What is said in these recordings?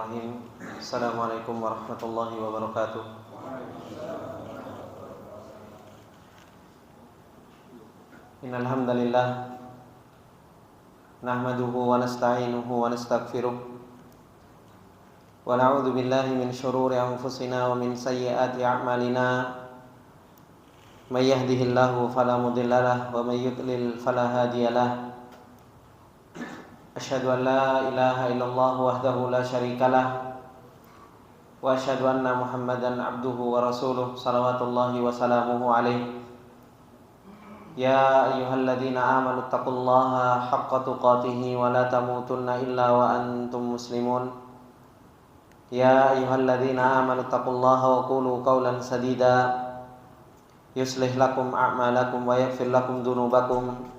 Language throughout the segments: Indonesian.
Bismillahirrahmanirrahim. Assalamualaikum warahmatullahi wabarakatuh. Innal hamdalillah nahmaduhu wa nasta'inuhu wa nastaghfiruh wa na'udzu billahi min shururi anfusina wa min sayyiati a'malina. May yahdihillahu fala mudilla lahu wa may yudlil fala hadiya lahu. Asyhadu an la ilaha illallah wahdahu la syarika lah wa asyhadu anna Muhammadan abduhu wa rasuluh salawatullahi wa salamuhu alaihi. Ya ayyuhalladzina amanu taqullaha haqqa tuqatih wa la tamutunna illa wa antum muslimun. Ya ayyuhalladzina amanu taqullaha wa qulu qawlan sadida yuslih lakum a'malakum wa yaghfir lakum dhunubakum.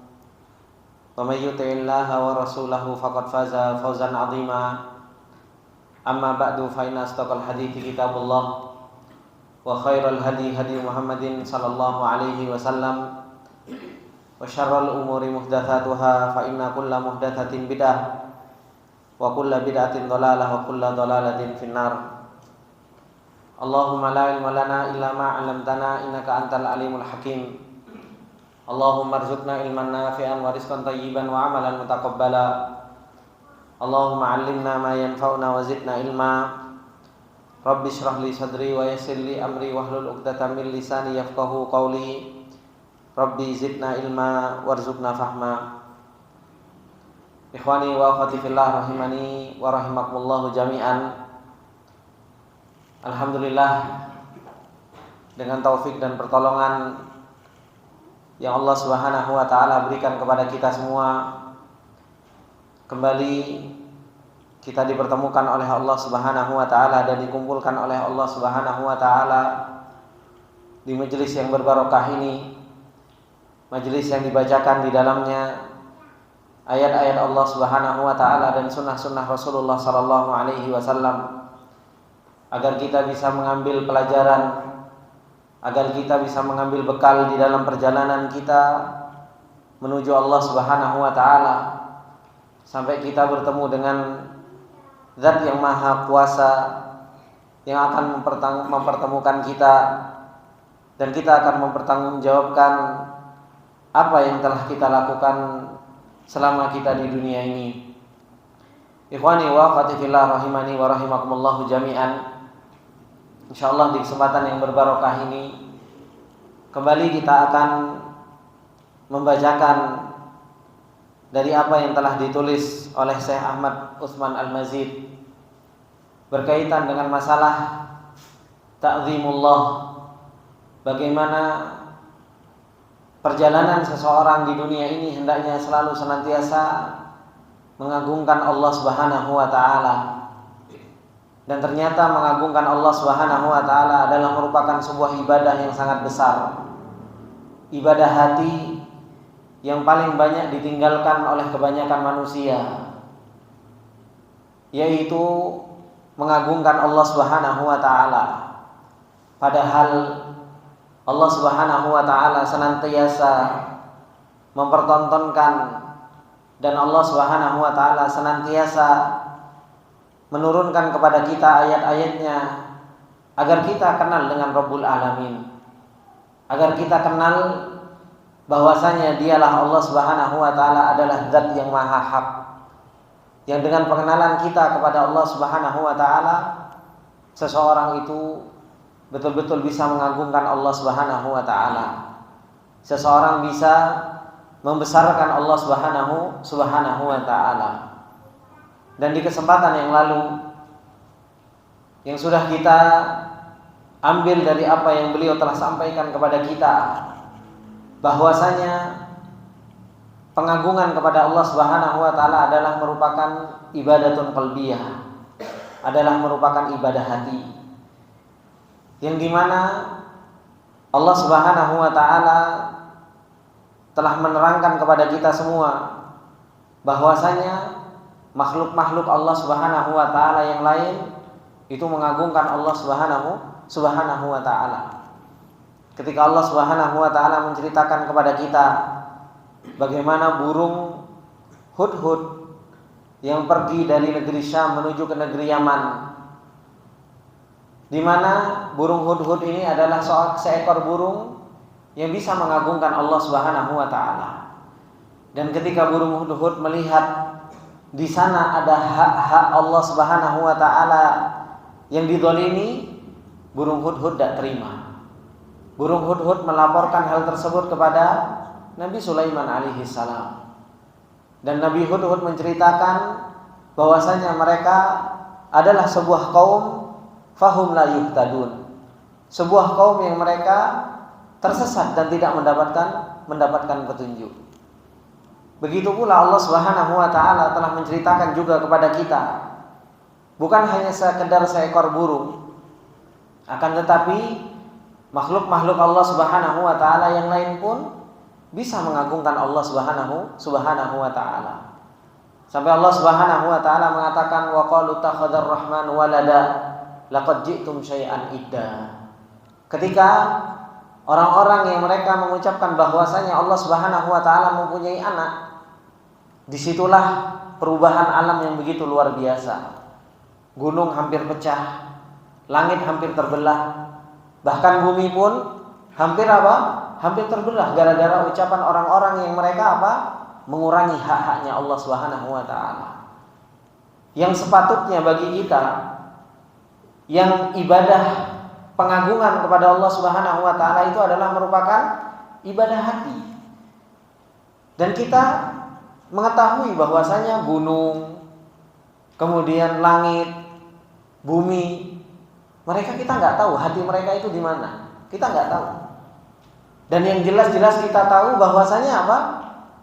Wa may yuti'illaha wa rasulahu faqad faza fawzan 'azima. Amma ba'du fa inna asdaqal hadithi kitabullah wa khairal hadi hadi Muhammadin sallallahu alaihi wasallam wa syarrul umuri muhdatsatuha fa inna kulla muhdatsatin bid'ah wa kulla bid'atin dhalalah wa kulla dhalalatin finnar. Allahumma la ilma lana illa ma 'allamtana innaka antal alimul hakim. Allahumma arzuqna ilman nafi'an wa rizqan thayyiban wa amalan mutaqabbala. Allahumma 'allimna ma yanfa'una wa zidna ilma. Rabbi shrah li sadri wa yassir li amri wahlul 'uqdatam min lisani yafqahu qawli. Rabbi zidna ilma warzuqna fahma. Ikhwani wa akhwati fillah rahimani wa rahimakumullah jami'an. Alhamdulillah, dengan taufik dan pertolongan yang Allah Subhanahu wa taala berikan kepada kita semua, kembali kita dipertemukan oleh Allah Subhanahu wa taala dan dikumpulkan oleh Allah Subhanahu wa taala di majelis yang berbarokah ini, majelis yang dibacakan di dalamnya ayat-ayat Allah Subhanahu wa taala dan sunnah-sunnah Rasulullah sallallahu alaihi wasallam, agar kita bisa mengambil pelajaran, agar kita bisa mengambil bekal di dalam perjalanan kita menuju Allah Subhanahu wa taala, sampai kita bertemu dengan Zat yang Maha Kuasa yang akan mempertemukan kita, dan kita akan mempertanggungjawabkan apa yang telah kita lakukan selama kita di dunia ini. Ikhwani wa akhwati fillah rahimani wa rahimakumullah jami'an. Insyaallah di kesempatan yang berbarokah ini kembali kita akan membacakan dari apa yang telah ditulis oleh Syekh Ahmad Utsman Al-Mazid berkaitan dengan masalah ta'zimullah, bagaimana perjalanan seseorang di dunia ini hendaknya selalu senantiasa mengagungkan Allah Subhanahu wa taala. Dan ternyata mengagungkan Allah Subhanahu wa taala adalah merupakan sebuah ibadah yang sangat besar. Ibadah hati yang paling banyak ditinggalkan oleh kebanyakan manusia, yaitu mengagungkan Allah Subhanahu wa taala. Padahal Allah Subhanahu wa taala senantiasa mempertontonkan, dan Allah Subhanahu wa taala senantiasa menurunkan kepada kita ayat-ayatnya agar kita kenal dengan Rabbul Alamin, agar kita kenal bahwasanya dialah Allah Subhanahu wa taala adalah Zat yang Maha Hak, yang dengan pengenalan kita kepada Allah Subhanahu wa taala, seseorang itu betul-betul bisa mengagungkan Allah Subhanahu wa taala. Seseorang bisa membesarkan Allah Subhanahu wa taala. Dan di kesempatan yang lalu yang sudah kita ambil dari apa yang beliau telah sampaikan kepada kita, bahwasanya pengagungan kepada Allah Subhanahu wa taala adalah merupakan ibadatun qalbiyah, adalah merupakan ibadah hati, yang dimana Allah Subhanahu wa taala telah menerangkan kepada kita semua bahwasanya makhluk-makhluk Allah Subhanahu wa taala yang lain itu mengagungkan Allah Subhanahu wa taala. Ketika Allah Subhanahu wa taala menceritakan kepada kita bagaimana burung hudhud yang pergi dari negeri Syam menuju ke negeri Yaman, di mana burung hudhud ini adalah seekor burung yang bisa mengagungkan Allah Subhanahu wa taala. Dan ketika burung hudhud melihat di sana ada hak-hak Allah Subhanahu wa taala yang dizalimi, burung hudhud tidak terima. Burung hudhud melaporkan hal tersebut kepada Nabi Sulaiman alaihi salam. Dan Nabi Hudhud menceritakan bahwasanya mereka adalah sebuah kaum fahum la yuhtadun, sebuah kaum yang mereka tersesat dan tidak mendapatkan petunjuk. Begitu pula Allah Subhanahu wa taala telah menceritakan juga kepada kita, bukan hanya sekedar seekor burung, akan tetapi makhluk-makhluk Allah Subhanahu wa taala yang lain pun bisa mengagungkan Allah Subhanahu wa taala. Sampai Allah Subhanahu wa taala mengatakan wa qalu takhadar rahman walada laqad ji'tum syai'an idda. Ketika orang-orang yang mereka mengucapkan bahwasanya Allah Subhanahu wa taala mempunyai anak, disitulah perubahan alam yang begitu luar biasa. Gunung hampir pecah, langit hampir terbelah, bahkan bumi pun hampir terbelah gara-gara ucapan orang-orang yang mereka mengurangi hak-haknya Allah Subhanahu wa taala. Yang sepatutnya bagi kita yang ibadah pengagungan kepada Allah Subhanahu wa taala itu adalah merupakan ibadah hati. Dan kita mengetahui bahwasanya gunung, kemudian langit, bumi, mereka kita nggak tahu hati mereka itu di mana. Kita nggak tahu. Dan yang jelas-jelas kita tahu bahwasanya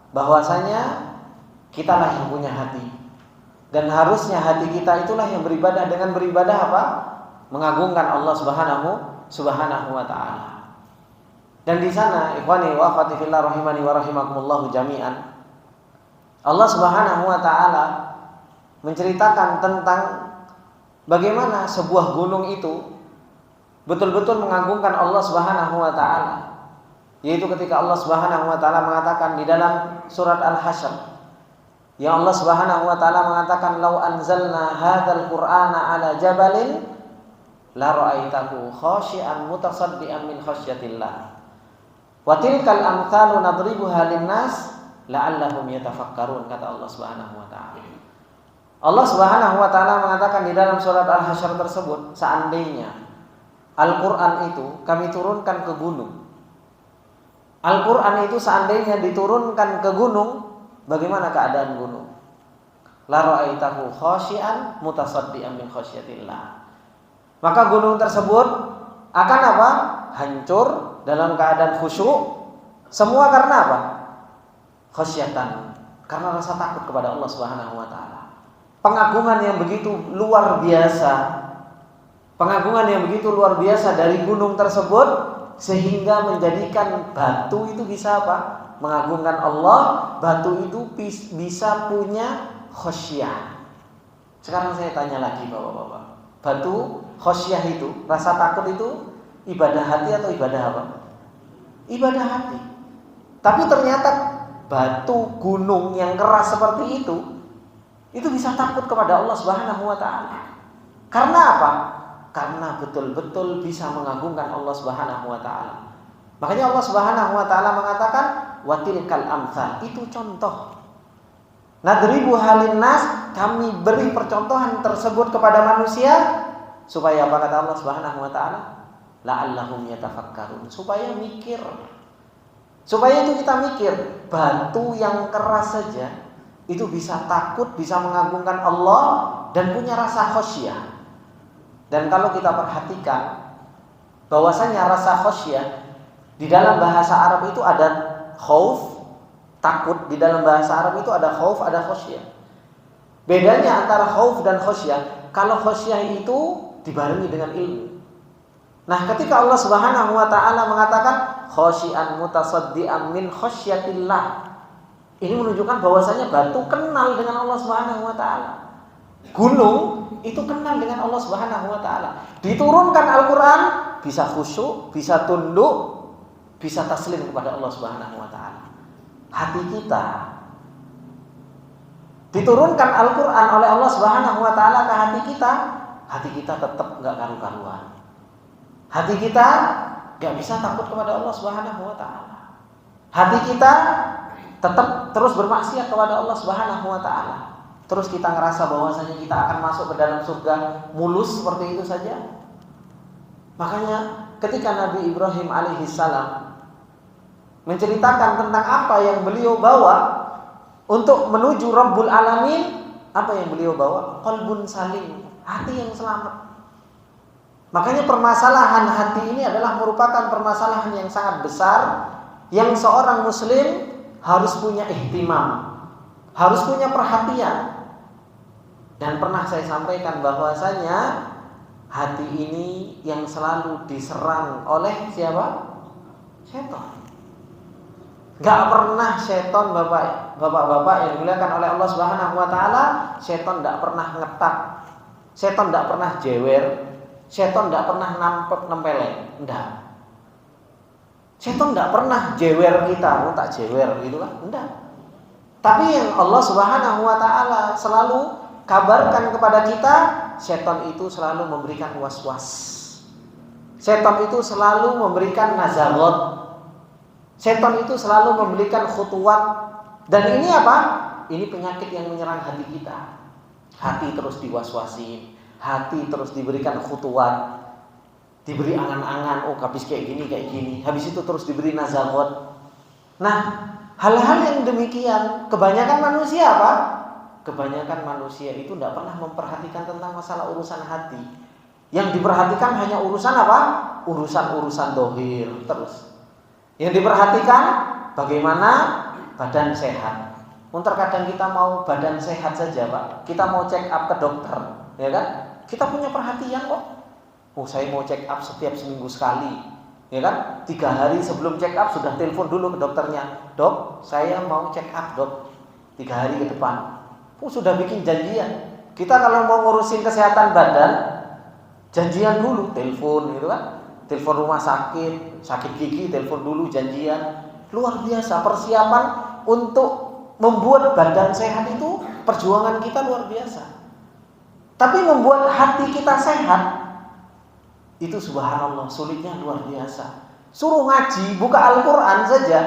bahwasanya kitalah yang punya hati. Dan harusnya hati kita itulah yang beribadah dengan beribadah mengagungkan Allah Subhanahu wa taala. Dan di sana ikhwani wa akhwati fillah rahimani wa rahimakumullah jami'an, Allah Subhanahu wa taala menceritakan tentang bagaimana sebuah gunung itu betul-betul mengagungkan Allah Subhanahu wa taala. Yaitu ketika Allah Subhanahu wa taala mengatakan di dalam surat Al-Hasyr, yang Allah Subhanahu wa taala mengatakan lau anzalna hadzal qur'ana ala jabalin la ra'aitahu khashi'an mutasaddian min khasyatillah wa tilkal amthalu nadribuha lin-nas la'allahum yatafakkarun, kata Allah Subhanahu wa taala. Allah Subhanahu wa taala mengatakan di dalam surat Al-Hasyr tersebut, seandainya Al-Qur'an itu kami turunkan ke gunung, Al-Quran itu seandainya diturunkan ke gunung, bagaimana keadaan gunung? La ra'aitahu khashi'an mutasaddian min khasyatillah. Maka gunung tersebut akan hancur dalam keadaan khusyuk. Semua karena khasyatan, karena rasa takut kepada Allah Subhanahu wa taala. Pengagungan yang begitu luar biasa. Pengagungan yang begitu luar biasa dari gunung tersebut, sehingga menjadikan batu itu bisa mengagungkan Allah. Batu itu bisa punya khosyah. Sekarang saya tanya lagi bapak-bapak, batu khosyah itu, rasa takut itu ibadah hati atau ibadah apa? Ibadah hati. Tapi ternyata batu gunung yang keras seperti itu bisa takut kepada Allah Subhanahu wa taala. Karena apa? Karena betul-betul bisa mengagungkan Allah Subhanahu wa taala. Makanya Allah Subhanahu wa taala mengatakan watilkal amsal, itu contoh. Nadribu halin nas, kami beri percontohan tersebut kepada manusia supaya apa, kata Allah Subhanahu wa taala? La'allahum yatafakkarun, supaya mikir. Supaya itu kita mikir, batu yang keras saja itu bisa takut, bisa mengagungkan Allah dan punya rasa khasyah. Dan kalau kita perhatikan bahwasanya rasa khasyah di dalam bahasa Arab itu ada khauf, takut. Di dalam bahasa Arab itu ada khauf, ada khasyah. Bedanya antara khauf dan khasyah, kalau khasyah itu dibarengi dengan ilmu. Nah, ketika Allah Subhanahu wa taala mengatakan khasyian mutasaddian min khasyatillah, ini menunjukkan bahwasanya batu kenal dengan Allah Subhanahu wa taala. Gunung itu kenal dengan Allah Subhanahu wa taala. Diturunkan Al-Qur'an bisa khusyuk, bisa tunduk, bisa taslim kepada Allah Subhanahu wa taala. Hati kita diturunkan Al-Quran oleh Allah Subhanahu wa ta'ala ke hati kita tetap gak karu-karuan. Hati kita gak bisa takut kepada Allah Subhanahu wa ta'ala. Hati kita tetap terus bermaksiat kepada Allah Subhanahu wa ta'ala. Terus kita ngerasa bahwasanya kita akan masuk ke dalam surga mulus seperti itu saja. Makanya ketika Nabi Ibrahim alaihissalam menceritakan tentang apa yang beliau bawa untuk menuju Rabbul Alamin, apa yang beliau bawa? Qalbun salim, hati yang selamat. Makanya permasalahan hati ini adalah merupakan permasalahan yang sangat besar, yang seorang muslim harus punya ihtimam, harus punya perhatian. Dan pernah saya sampaikan bahwasanya hati ini yang selalu diserang oleh siapa? Setan. Gak pernah setan, bapak-bapak yang dimuliakan oleh Allah Subhanahu wa ta'ala, setan gak pernah ngetak, setan gak pernah jewer, setan gak pernah nempeleng, enggak. Setan gak pernah jewer kita, tak jewer gitu kan, enggak. Tapi yang Allah Subhanahu wa ta'ala selalu kabarkan kepada kita, setan itu selalu memberikan was-was. Setan itu selalu memberikan nazarat. Setan itu selalu memberikan khutuwat. Dan ini apa? Ini penyakit yang menyerang hati kita. Hati terus diwaswasin, hati terus diberikan khutuwat, diberi angan-angan, oh habis kayak gini. Habis itu terus diberi nazarat. Nah, hal-hal yang demikian kebanyakan manusia apa? Kebanyakan manusia itu tidak pernah memperhatikan tentang masalah urusan hati. Yang diperhatikan hanya urusan apa? Urusan-urusan dohir terus. Yang diperhatikan bagaimana badan sehat. Terkadang kita mau badan sehat saja, Pak. Kita mau check up ke dokter, ya kan? Kita punya perhatian kok. Oh, saya mau check up setiap seminggu sekali, ya kan? 3 hari sebelum check up sudah telepon dulu ke dokternya. Dok, saya mau check up, Dok. 3 hari ke depan. Sudah bikin janjian. Kita kalau mau ngurusin kesehatan badan, janjian dulu, telepon gitu kan. Telepon rumah sakit gigi, telepon dulu janjian. Luar biasa persiapan untuk membuat badan sehat itu, perjuangan kita luar biasa. Tapi membuat hati kita sehat itu subhanallah sulitnya luar biasa. Suruh ngaji, buka Al-Quran saja,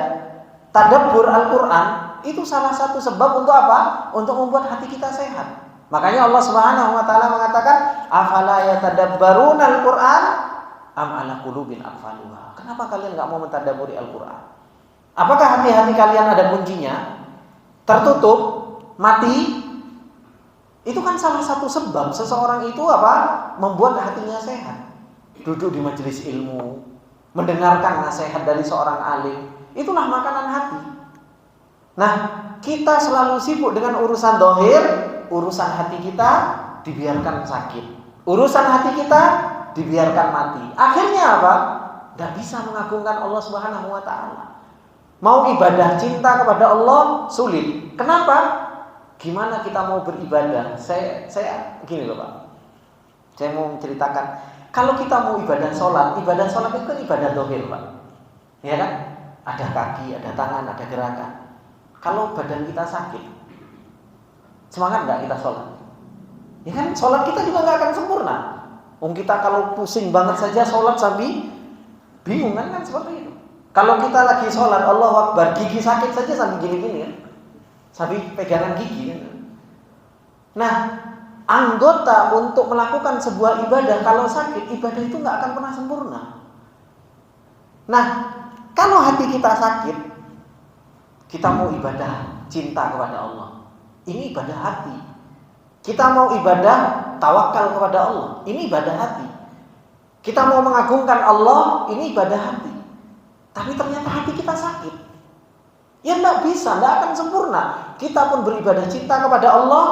tadabbur Al-Quran, itu salah satu sebab untuk apa? Untuk membuat hati kita sehat. Makanya Allah Subhanahu wa ta'ala mengatakan, afala yatadabbaruna al-Qur'an am ala qulubin aqfaluha. Kenapa kalian enggak mau mentadabburi Al-Qur'an? Apakah hati-hati kalian ada kuncinya? Tertutup, mati? Itu kan salah satu sebab seseorang itu apa? Membuat hatinya sehat. Duduk di majelis ilmu, mendengarkan nasihat dari seorang alim, itulah makanan hati. Nah, kita selalu sibuk dengan urusan dohir, urusan hati kita dibiarkan sakit, urusan hati kita dibiarkan mati. Akhirnya apa? Tidak bisa mengagungkan Allah Subhanahu wa ta'ala. Mau ibadah cinta kepada Allah sulit. Kenapa? Gimana kita mau beribadah? Saya gini loh Pak. Saya mau menceritakan, kalau kita mau ibadah sholat itu kan ibadah dohir Pak. Ya kan? Ada kaki, ada tangan, ada gerakan. Kalau badan kita sakit, semangat nggak kita sholat? Ya kan, sholat kita juga nggak akan sempurna. Kita kalau pusing banget saja sholat sambil bingung kan seperti itu. Kalau kita lagi sholat, Allahu Akbar, gigi sakit saja sambil gini-gini kan, sambil pegangan gigi kan. Nah, anggota untuk melakukan sebuah ibadah kalau sakit, ibadah itu nggak akan pernah sempurna. Nah, kalau hati kita sakit, kita mau ibadah cinta kepada Allah, ini ibadah hati. Kita mau ibadah tawakal kepada Allah, ini ibadah hati. Kita mau mengagungkan Allah, ini ibadah hati. Tapi ternyata hati kita sakit, ya enggak bisa, enggak akan sempurna. Kita pun beribadah cinta kepada Allah,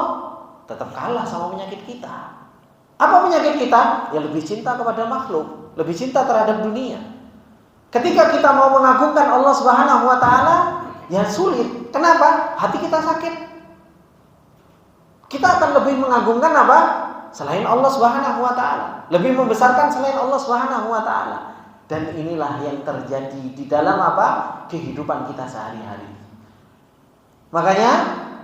tetap kalah sama penyakit kita. Apa penyakit kita? Ya lebih cinta kepada makhluk, lebih cinta terhadap dunia. Ketika kita mau mengagungkan Allah Subhanahu wa ta'ala, ya sulit. Kenapa? Hati kita sakit. Kita akan lebih mengagungkan apa? Selain Allah Subhanahu wa ta'ala, lebih membesarkan selain Allah Subhanahu wa ta'ala. Dan inilah yang terjadi di dalam apa? Kehidupan kita sehari-hari. Makanya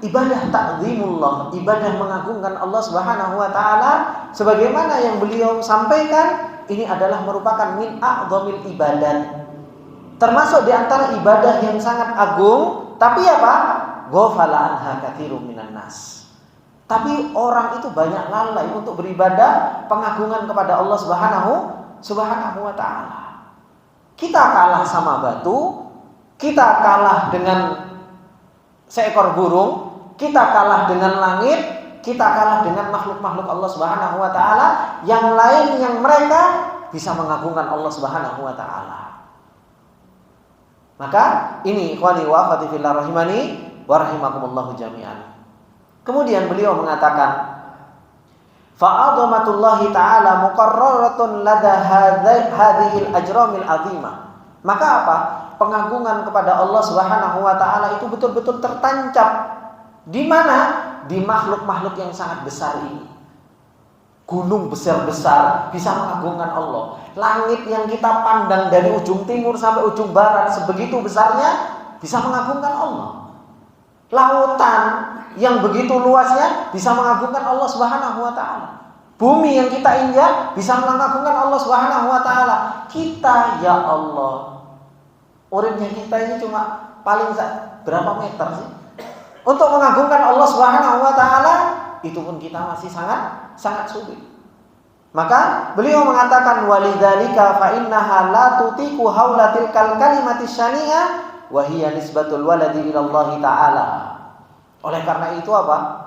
ibadah ta'zimullah, ibadah mengagungkan Allah Subhanahu wa taala sebagaimana yang beliau sampaikan, ini adalah merupakan min a'dhamil ibadat. Termasuk di antara ibadah yang sangat agung, tapi apa? Ghafala anha katsirun minan nas. Tapi orang itu banyak lalai untuk beribadah pengagungan kepada Allah Subhanahu wa taala. Kita kalah sama batu, kita kalah dengan seekor burung, kita kalah dengan langit, kita kalah dengan makhluk-makhluk Allah Subhanahu wa taala yang lain yang mereka bisa mengagungkan Allah Subhanahu wa taala. Maka ini ikhwani wa akhwati fillah rahimani wa rahimakumullah jami'an. Kemudian beliau mengatakan fa'adhamatullahi ta'ala muqarraratun lada hadhil ajramil azimah. Maka apa? Pengagungan kepada Allah Subhanahu wa taala itu betul-betul tertancap di mana? Di makhluk-makhluk yang sangat besar ini. Gunung besar-besar bisa mengagungkan Allah. Langit yang kita pandang dari ujung timur sampai ujung barat sebegitu besarnya bisa mengagungkan Allah. Lautan yang begitu luasnya bisa mengagungkan Allah Subhanahu wa taala. Bumi yang kita injak bisa mengagungkan Allah Subhanahu wa taala. Kita ya Allah, uripnya kita ini cuma paling berapa meter sih? Untuk mengagungkan Allah Subhanahu wa taala itu pun kita masih sangat sulit. Maka beliau mengatakan walidzalika fa innaha la tutiqu haulatil kalimati syani'ah wa hiya nisbatul waladi ila Allah taala. Oleh karena itu apa?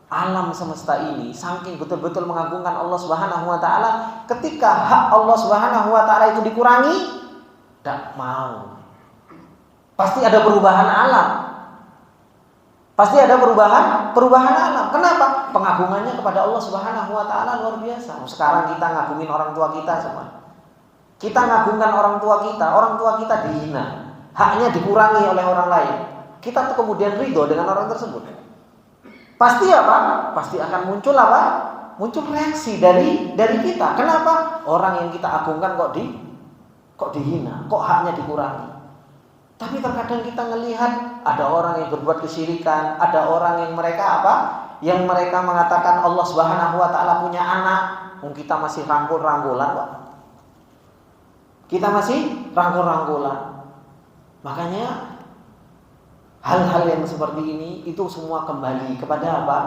Alam semesta ini saking betul-betul mengagungkan Allah Subhanahu wa taala, ketika hak Allah Subhanahu wa taala itu dikurangi, tidak mau. Pasti ada perubahan alam. Pasti ada perubahan alam. Kenapa? Pengagungannya kepada Allah Subhanahu wa taala luar biasa. Sekarang kita ngagungin orang tua kita semua. Kita ngagungkan orang tua kita dihina, haknya dikurangi oleh orang lain. Kita tuh kemudian ridho dengan orang tersebut. Pasti apa? Pasti akan muncul apa? Muncul reaksi dari kita. Kenapa? Orang yang kita agungkan kok dihina, kok haknya dikurangi. Tapi terkadang kita melihat ada orang yang berbuat kesyirikan, ada orang yang mereka apa? Yang mereka mengatakan Allah Subhanahu wa taala punya anak, kita masih rangkul-rangkulan kok. Kita masih rangkul-rangkulan. Makanya hal-hal yang seperti ini itu semua kembali kepada apa?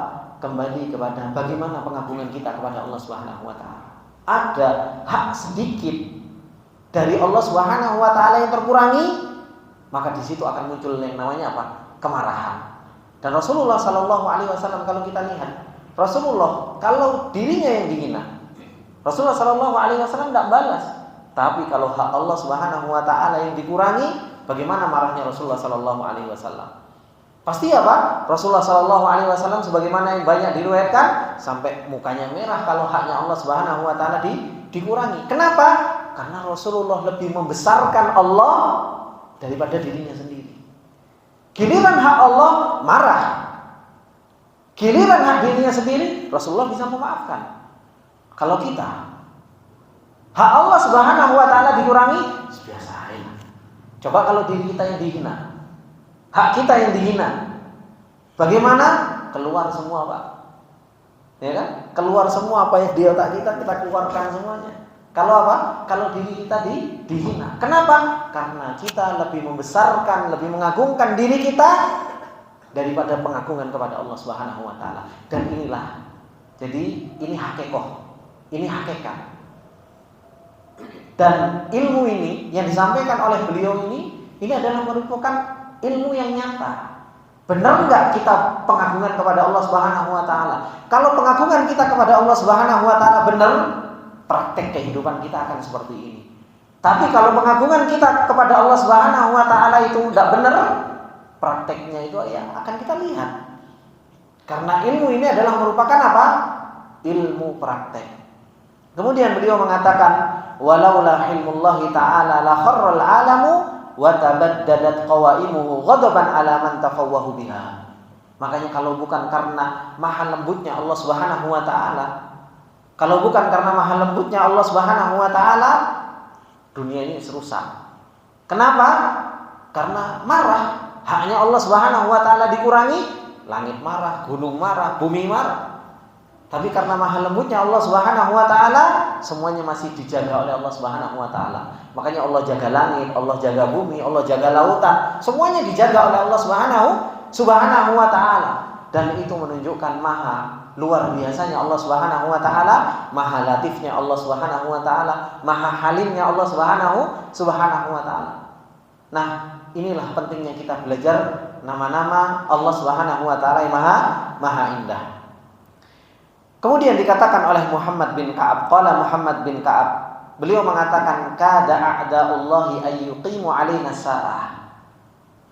Kembali kepada bagaimana pengagungan kita kepada Allah Subhanahu wa taala. Ada hak sedikit dari Allah Subhanahu wa taala yang terkurangi, maka di situ akan muncul yang namanya apa? Kemarahan. Dan Rasulullah Shallallahu alaihi wasallam kalau kita lihat, Rasulullah kalau dirinya yang dihina, Rasulullah Shallallahu alaihi wasallam tidak balas. Tapi kalau hak Allah Subhanahu wa taala yang dikurangi, bagaimana marahnya Rasulullah Shallallahu alaihi wasallam? Pasti apa? Rasulullah Shallallahu alaihi wasallam sebagaimana yang banyak diriwayatkan sampai mukanya merah kalau haknya Allah Subhanahu wa taala dikurangi. Kenapa? Karena Rasulullah lebih membesarkan Allah daripada dirinya sendiri. Giliran hak Allah marah. Giliran hak dirinya sendiri Rasulullah bisa memaafkan. Kalau kita hak Allah Subhanahu wa taala dikurangi, biasain. Coba kalau diri kita yang dihina, hak kita yang dihina, bagaimana? Keluar semua, Pak. Ya kan? Keluar semua apa yang di otak kita keluarkan semuanya. Kalau apa? Kalau diri kita dihina. Kenapa? Karena kita lebih membesarkan, lebih mengagungkan diri kita daripada pengagungan kepada Allah Subhanahu wa taala. Dan inilah. Jadi ini hakikat. Ini hakikat. Dan ilmu ini yang disampaikan oleh beliau ini adalah merupakan ilmu yang nyata. Benar enggak kita pengagungan kepada Allah Subhanahu wa taala? Kalau pengagungan kita kepada Allah Subhanahu wa taala benar, praktek kehidupan kita akan seperti ini. Tapi kalau pengagungan kita kepada Allah Subhanahu wa taala itu tidak benar, prakteknya itu ya akan kita lihat. Karena ilmu ini adalah merupakan apa? Ilmu praktek. Kemudian beliau mengatakan, walaula ilmullahi ta'ala la kharral alamu wa tabaddadat qawaimuhu ghadaban ala man tafawwahu biha. Makanya kalau bukan karena maha lembutnya Allah Subhanahu wa taala, kalau bukan karena maha lembutnya Allah Subhanahu wa taala, dunia ini rusak. Kenapa? Karena marah, haknya Allah Subhanahu wa taala dikurangi, langit marah, gunung marah, bumi marah. Tapi karena maha lembutnya Allah Subhanahu wa taala, semuanya masih dijaga oleh Allah Subhanahu wa taala. Makanya Allah jaga langit, Allah jaga bumi, Allah jaga lautan, semuanya dijaga oleh Allah Subhanahu wa taala. Dan itu menunjukkan maha luar biasanya Allah Subhanahu wa taala, maha latifnya Allah Subhanahu wa taala, maha halimnya Allah Subhanahu wa taala. Nah, inilah pentingnya kita belajar nama-nama Allah Subhanahu wa taala yang maha indah. Kemudian dikatakan oleh Muhammad bin Ka'ab, qala Muhammad bin Ka'ab, beliau mengatakan kada a'da'ullahi ayyuqimu 'alaina sa'ah.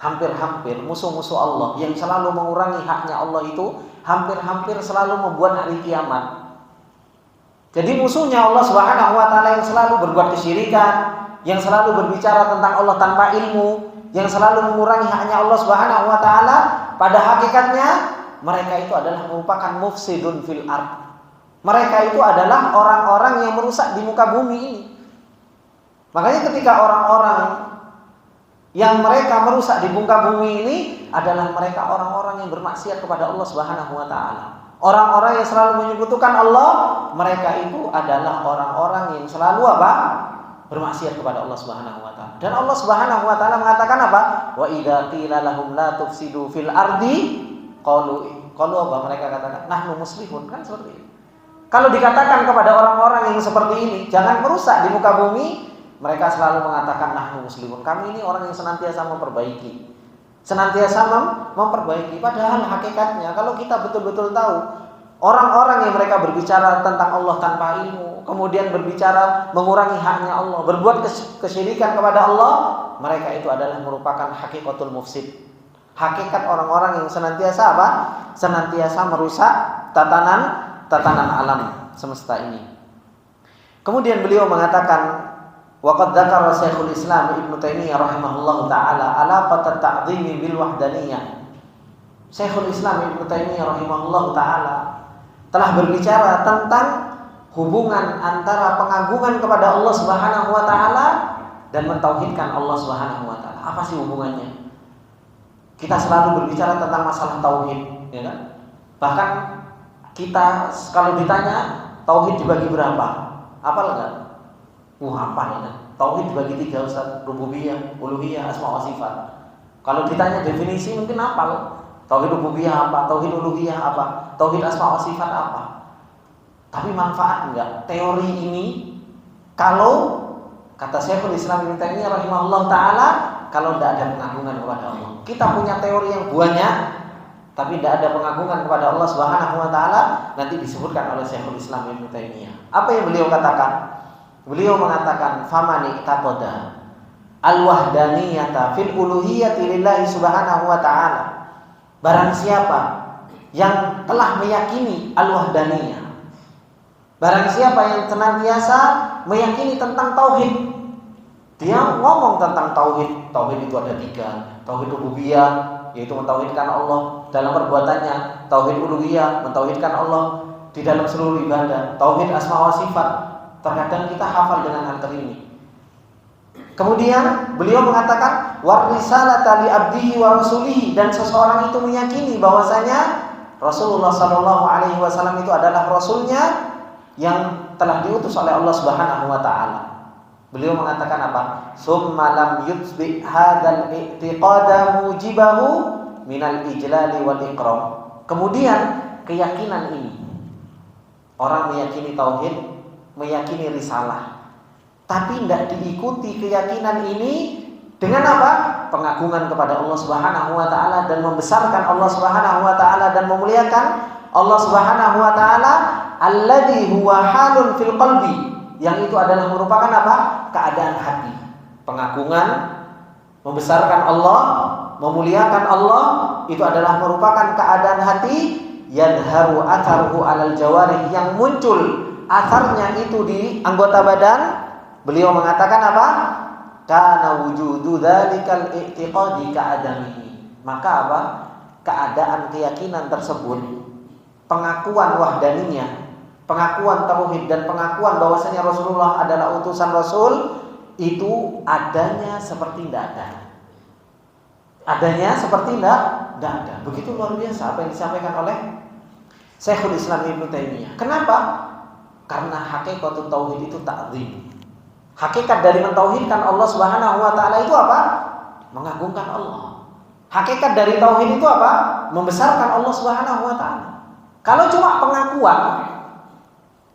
Hampir-hampir musuh-musuh Allah yang selalu mengurangi haknya Allah itu hampir-hampir selalu membuat hari kiamat. Jadi musuhnya Allah Subhanahu wa taala yang selalu berbuat kesyirikan, yang selalu berbicara tentang Allah tanpa ilmu, yang selalu mengurangi haknya Allah Subhanahu wa taala, pada hakikatnya mereka itu adalah merupakan mufsidun fil ard. Mereka itu adalah orang-orang yang merusak di muka bumi ini. Makanya ketika orang-orang yang mereka merusak di muka bumi ini adalah mereka orang-orang yang bermaksiat kepada Allah Subhanahu wa taala. Orang-orang yang selalu menyekutukan Allah, mereka itu adalah orang-orang yang selalu apa? Bermaksiat kepada Allah Subhanahu wa taala. Dan Allah Subhanahu wa taala mengatakan apa? Wa idza qila lahum la tufsidu fil ardi qalu apa mereka katakan? Nahnu muslihun, kan seperti itu. Kalau dikatakan kepada orang-orang yang seperti ini, jangan merusak di muka bumi, mereka selalu mengatakan nahnu muslimun. Kami ini orang yang senantiasa memperbaiki. Senantiasa memperbaiki. Padahal hakikatnya kalau kita betul-betul tahu orang-orang yang mereka berbicara tentang Allah tanpa ilmu, kemudian berbicara mengurangi haknya Allah, berbuat kesyirikan kepada Allah, mereka itu adalah merupakan hakikatul mufsid. Hakikat orang-orang yang senantiasa apa? Senantiasa merusak tatanan alam semesta ini. Kemudian beliau mengatakan waqad dzakara Syekhul Islam Ibnu Taimiyah rahimahullahu taala alaqat at-ta'dhimi bil wahdaniyah. Syekhul Islam Ibnu Taimiyah rahimahullahu taala telah berbicara tentang hubungan antara pengagungan kepada Allah Subhanahu wa taala dan mentauhidkan Allah Subhanahu wa taala. Apa sih hubungannya? Kita selalu berbicara tentang masalah tauhid, ya kan? Bahkan kita kalau ditanya tauhid dibagi berapa? Hafal enggak? Apa ya kan? Tauhid dibagi 3 Ustaz, rububiyah, uluhiyah, asma wa sifat. Kalau ditanya definisi mungkin hafal. Tauhid rububiyah apa? Tauhid uluhiyah apa? Tauhid asma wa sifat apa? Tapi manfaat enggak? Teori ini kalau kata Syekhul Islam Ibnu Taimiyah rahimahullah taala, kalau tidak ada pengagungan kepada Allah. Kita punya teori yang banyak, tapi tidak ada pengagungan kepada Allah Subhanahu wa taala, nanti disebutkan oleh Syekhul Islam Ibnu Taimiyah. Apa yang beliau katakan? Beliau mengatakan famani taqada al-wahdaniyata fil uluhiyyati lillahi subhanahu wa ta'ala. Barang siapa yang telah meyakini al-wahdaniyah, barang siapa yang senantiasa meyakini tentang tauhid, dia ngomong tentang tauhid. Tauhid itu ada 3. Tauhid rububiyah, yaitu mentauhidkan Allah dalam perbuatannya. Tauhid uluhiyah, mentauhidkan Allah di dalam seluruh ibadah. Tauhid asma wa sifat. Terkadang kita hafal dengan hal ini. Kemudian beliau mengatakan warisalata li abdihi wa rasulihi, dan seseorang itu meyakini bahwasanya Rasulullah sallallahu alaihi wasallam itu adalah rasulnya yang telah diutus oleh Allah Subhanahu wa taala. Beliau mengatakan apa? Summa lam yutsbi hadzal i'tiqada mujibahu minal ijlali wal ikram. Kemudian keyakinan ini, orang meyakini tauhid, meyakini risalah, tapi tidak diikuti keyakinan ini dengan apa? Pengagungan kepada Allah Subhanahu wa taala dan membesarkan Allah Subhanahu wa taala dan memuliakan Allah Subhanahu wa taala alladzi huwa halun fil qalbi, yang itu adalah merupakan apa? Keadaan hati. Pengagungan, membesarkan Allah, memuliakan Allah, itu adalah merupakan keadaan hati yadharu atharuhu alal jawarih, yang muncul atharnya itu di anggota badan. Beliau mengatakan apa? Kana wujudu dzalikal i'tiqadi ka'adamihi. Maka apa? Keadaan keyakinan tersebut, pengakuan wahdaniyah, pengakuan tauhid dan pengakuan bahwasanya Rasulullah adalah utusan Rasul, itu adanya seperti tidak ada. adanya seperti tidak ada. Begitu luar biasa apa yang disampaikan oleh Syekhul Islam Ibnu Taimiyah. Kenapa? Karena hakikat tauhid itu ta'zim. Hakikat dari mentauhidkan Allah Subhanahu wa taala itu apa? Mengagungkan Allah. Hakikat dari tauhid itu apa? Membesarkan Allah Subhanahu wa taala. Kalau cuma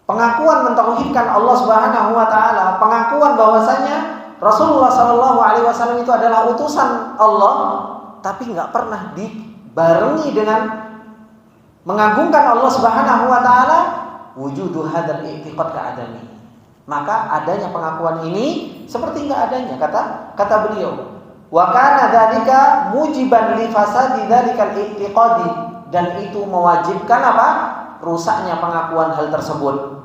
pengakuan mentauhidkan Allah Subhanahu wa taala, pengakuan bahwasanya Rasulullah sallallahu alaihi wasallam itu adalah utusan Allah, tapi enggak pernah dibarengi dengan mengagungkan Allah Subhanahu wa taala, wujudu hadzal i'tiqad ka'adami. Maka adanya pengakuan ini seperti enggak adanya, kata beliau. Wa kana dzalika mujiban li fasadi dzalikal i'tiqadi, dan itu mewajibkan apa? Rusaknya pengakuan hal tersebut.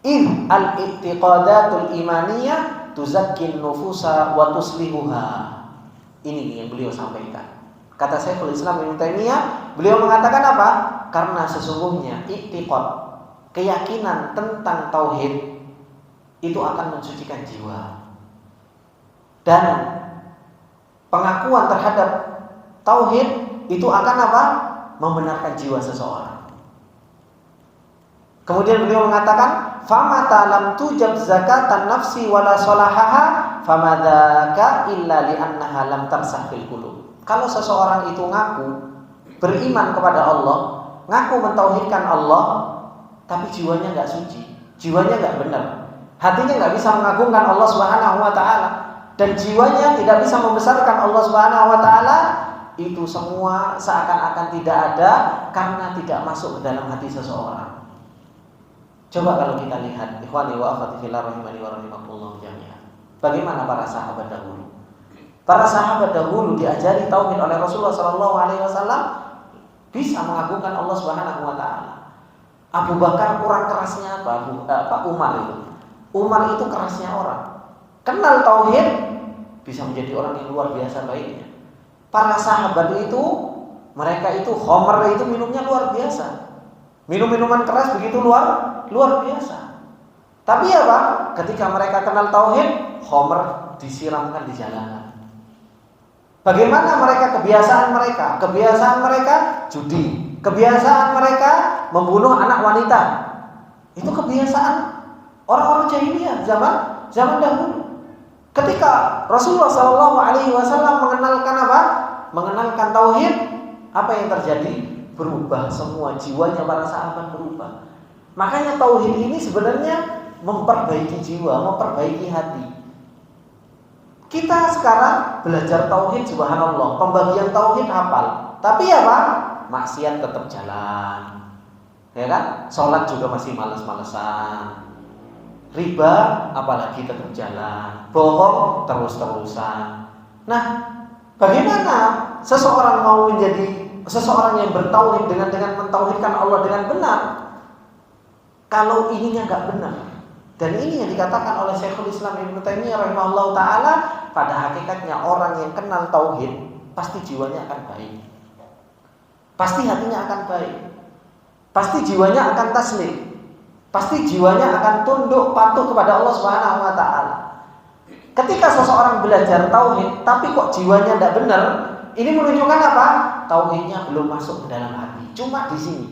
In al-i'tiqadatul imaniyah tuzakkin nufusa wa tuslihuha. Ini yang beliau sampaikan. Kata Syekhul Islam Ibnu Taimiyah, beliau mengatakan apa? Karena sesungguhnya i'tiqad, keyakinan tentang tauhid itu akan mensucikan jiwa. Dan pengakuan terhadap tauhid itu akan apa? Membenarkan jiwa seseorang. Kemudian beliau mengatakan, famata lam tujab zakatan nafsi wala salahaha famadzaka illa li'annaha lam tarsah fil qulub. Kalau seseorang itu ngaku beriman kepada Allah, ngaku mentauhidkan Allah, tapi jiwanya enggak suci, jiwanya enggak benar, hatinya enggak bisa mengagungkan Allah Subhanahu wa taala, dan jiwanya tidak bisa membesarkan Allah Subhanahu wa taala, itu semua seakan-akan tidak ada karena tidak masuk ke dalam hati seseorang. Coba kalau kita lihat, ikhwani wa akhwati fillah rahimani wa rahimakumullah jami'an. Bagaimana para sahabat dahulu? Para sahabat dahulu diajari tauhid oleh Rasulullah sallallahu alaihi wasallam, bisa mengagungkan Allah Subhanahu wa taala. Abu Bakar kurang kerasnya Umar itu. Umar itu kerasnya orang. Kenal tauhid, bisa menjadi orang yang luar biasa baiknya. Para sahabat itu, mereka itu khamr itu minumnya luar biasa. Minum minuman keras begitu luar biasa. Tapi apa? Ketika mereka kenal tauhid, khamr disiramkan di jalanan. Bagaimana mereka kebiasaan mereka? Kebiasaan mereka judi. Kebiasaan mereka membunuh anak wanita. Itu kebiasaan orang-orang jahiliyah zaman dahulu. Ketika Rasulullah Shallallahu Alaihi Wasallam mengenalkan apa? Mengenalkan tauhid, apa yang terjadi? Berubah semua, jiwanya para sahabat berubah. Makanya tauhid ini sebenarnya memperbaiki jiwa, memperbaiki hati. Kita sekarang belajar tauhid, subhanallah, pembagian tauhid hafal. Tapi apa? Maksiat tetap jalan. Ya kan? Sholat juga masih malas-malesan. Riba apalagi tetap jalan. Bohong terus-terusan. Nah, bagaimana seseorang mau menjadi seseorang yang bertauhid dengan mentauhidkan Allah dengan benar, kalau ininya enggak benar? Dan ini yang dikatakan oleh Syekhul Islam Ibnu Taimiyah rahimahullahu taala, pada hakikatnya orang yang kenal tauhid pasti jiwanya akan baik. Pasti hatinya akan baik. Pasti jiwanya akan taslim. Pasti jiwanya akan tunduk patuh kepada Allah Subhanahu wa taala. Ketika seseorang belajar tauhid tapi kok jiwanya tidak benar, ini menunjukkan apa? Tauhidnya belum masuk ke dalam hati. Cuma di sini.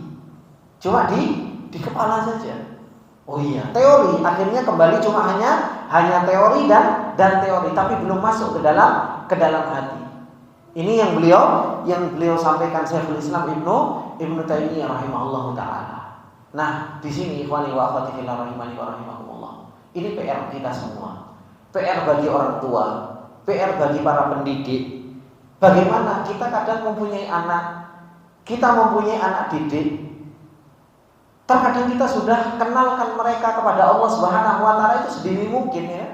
Cuma di kepala saja. Oh iya, teori akhirnya kembali cuma hanya teori dan teori, tapi belum masuk ke dalam hati. Ini yang beliau sampaikan Syekhul Islam Ibnu Taimiyah rahimahullahu taala. Nah, di sini ikhwani wa akhwati fillah rahimani wa rahimakumullah. Ini PR kita semua. PR bagi orang tua, PR bagi para pendidik. Bagaimana kita kadang mempunyai anak, kita mempunyai anak didik. Terkadang kita sudah kenalkan mereka kepada Allah Subhanahu wa taala itu sedini mungkin ya.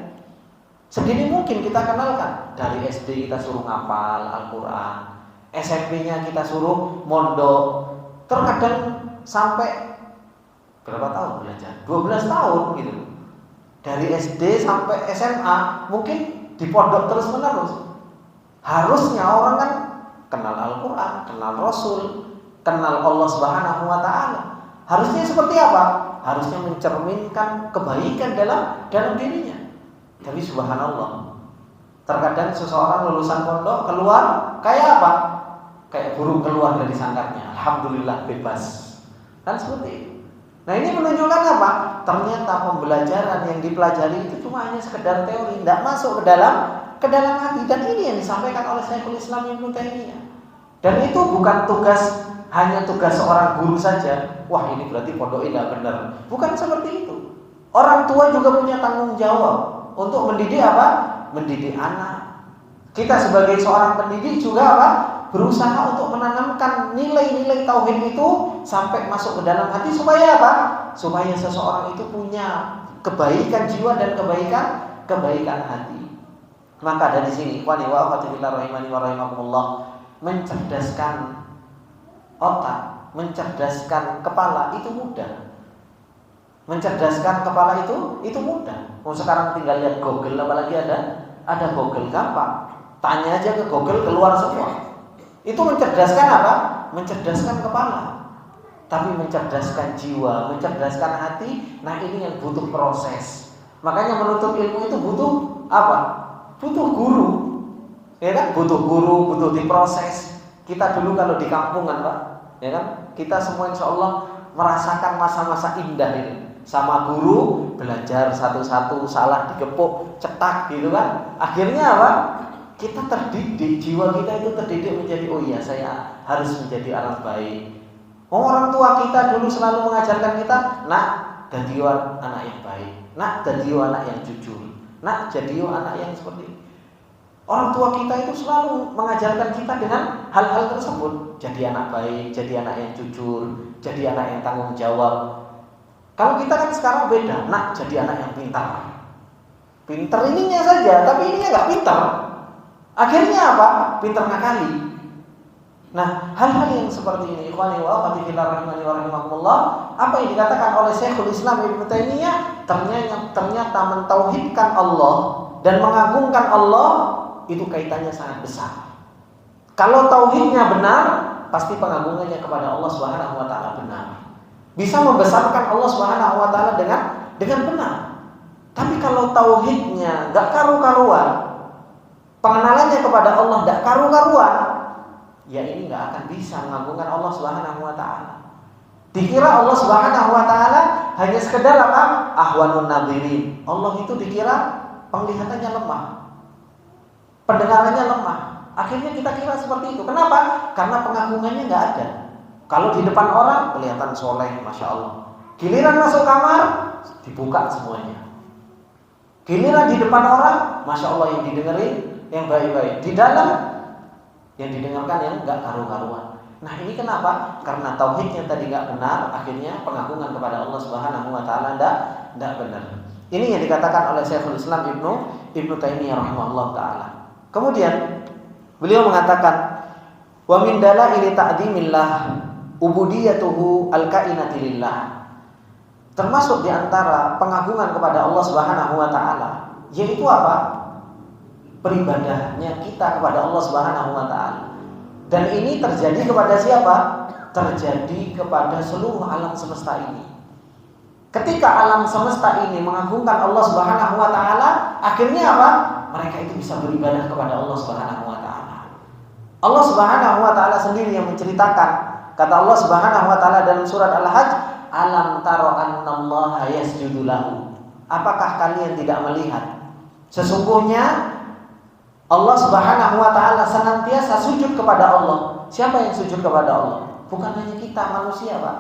Sedini mungkin kita kenalkan. Dari SD kita suruh ngapal Al-Qur'an, SMP-nya kita suruh mondok. Terkadang sampai berapa tahun belajar? 12 tahun gitu. Dari SD sampai SMA mungkin di pondok terus-menerus. Harusnya orang kan kenal Al-Qur'an, kenal Rasul, kenal Allah Subhanahu wa taala. Harusnya seperti apa? Harusnya mencerminkan kebaikan dalam dirinya. Tapi subhanallah, Terkadang seseorang lulusan pondok keluar kayak apa? Kayak burung keluar dari sangkarnya. Alhamdulillah bebas. Kan seperti itu. Nah, ini menunjukkan apa? Ternyata pembelajaran yang dipelajari itu cuma hanya sekedar teori, tidak masuk ke dalam hati. Dan ini yang disampaikan oleh Syekhul Islam Ibnu Taimiyah. Dan itu bukan hanya tugas seorang guru saja. Wah, ini berarti pondok tidak benar. Bukan seperti itu. Orang tua juga punya tanggung jawab untuk mendidik apa? Mendidik anak. Kita sebagai seorang pendidik juga apa? Berusaha untuk menanamkan nilai-nilai tauhid itu sampai masuk ke dalam hati supaya apa? Supaya seseorang itu punya kebaikan jiwa dan kebaikan hati. Maka dari sini, ikhwani wa akhwati fillah rahimani wa rahimakumullah, mencerdaskan otak, mencerdaskan kepala itu mudah. Mencerdaskan kepala itu mudah. Sekarang tinggal lihat Google, apalagi ada Google, gampang. Tanya aja ke Google, keluar semua. Itu mencerdaskan apa? Mencerdaskan kepala. Tapi mencerdaskan jiwa, mencerdaskan hati, nah ini yang butuh proses. Makanya menuntut ilmu itu butuh apa? Butuh guru. Ya kan? Butuh guru, butuh diproses. Kita dulu kalau di kampungan, Pak, ya kan? Kita semua insya Allah merasakan masa-masa indah ini. Sama guru, belajar satu-satu, salah digepuk, cetak gitu kan. Akhirnya apa? Kita terdidik, jiwa kita itu terdidik menjadi, oh iya saya harus menjadi anak baik. Orang tua kita dulu selalu mengajarkan kita, nak jadilah anak yang baik, nak jadilah anak yang jujur, nak jadilah anak yang seperti ini. Orang tua kita itu selalu mengajarkan kita dengan hal-hal tersebut. Jadi anak baik, jadi anak yang jujur, jadi anak yang tanggung jawab. Kalau kita kan sekarang beda, nak jadi anak yang pintar. Pintar ininya saja, tapi ininya nggak pintar. Akhirnya apa? Pintar ngakali. Nah, hal-hal yang seperti ini, ikhwani wa akhwati fillah rahimani wa rahimakumullah, apa yang dikatakan oleh Syekhul Islam Ibnu Taimiyah, ternyata mentauhidkan Allah dan mengagungkan Allah itu kaitannya sangat besar. Kalau tauhidnya benar, pasti pengagungannya kepada Allah Subhanahu wa taala benar. Bisa membesarkan Allah Subhanahu wa taala dengan benar. Tapi kalau tauhidnya enggak karu-karuan, pengenalannya kepada Allah enggak karu-karuan, ya ini enggak akan bisa mengagungkan Allah Subhanahu wa taala. Dikira Allah Subhanahu wa taala hanya sekedar apa? Ahwanun nadhirin. Allah itu dikira penglihatannya lemah, pendengarannya lemah. Akhirnya kita kira seperti itu. Kenapa? Karena pengagungannya enggak ada. Kalau di depan orang kelihatan soleh, masya Allah. Giliran masuk kamar dibuka semuanya. Giliran di depan orang, masya Allah yang didengerin yang baik-baik. Di dalam yang didengarkan yang enggak karu-karuan. Nah ini kenapa? Karena tauhidnya tadi enggak benar, akhirnya pengagungan kepada Allah Subhanahu wa taala enggak benar. Ini yang dikatakan oleh Syekhul Islam Ibnu Taimiyah rahimahullah taala. Kemudian beliau mengatakan, wa min dalaili ta'dhimillah ubudiyatuhu al-kainati lillah. Termasuk diantara pengagungan kepada Allah Subhanahu wa taala, yaitu apa? Peribadahnya kita kepada Allah Subhanahu wa taala. Dan ini terjadi kepada siapa? Terjadi kepada seluruh alam semesta ini. Ketika alam semesta ini mengagungkan Allah Subhanahu wa taala, akhirnya apa? Mereka itu bisa beribadah kepada Allah Subhanahu wa taala. Allah Subhanahu wa taala sendiri yang menceritakan. Kata Allah Subhanahu wa taala dalam surat Al-Hajj, "Alam taro annallaha yasjudu lahu." Apakah kalian tidak melihat sesungguhnya Allah Subhanahu wa taala senantiasa sujud kepada Allah. Siapa yang sujud kepada Allah? Bukan hanya kita manusia, Pak.